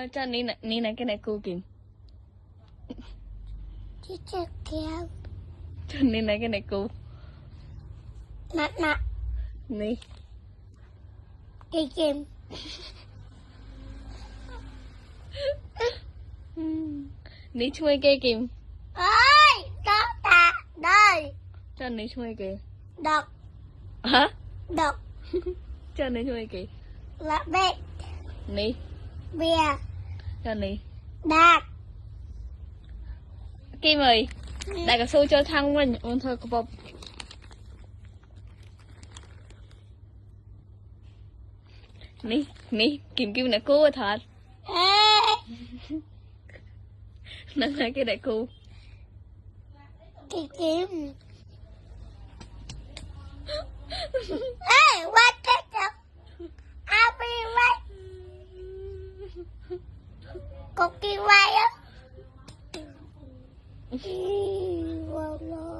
cho ní này cái này cô kìm Chiếc kéo cho ní này cái này cô nặng nặng ní cây kim ní chui cây kìm ơi đó ta đây cho ní chui kìm đọc hả đọc cho ní chui kìm là bê ní bìa cho ní đạt Kim ơi đại cả xu cho thăng mình ôn thôi có bọc ní kim kim này cô thật nâng lại cái đại cô cây kim ê what the hell I'll be right cục kim quay á wow, wow.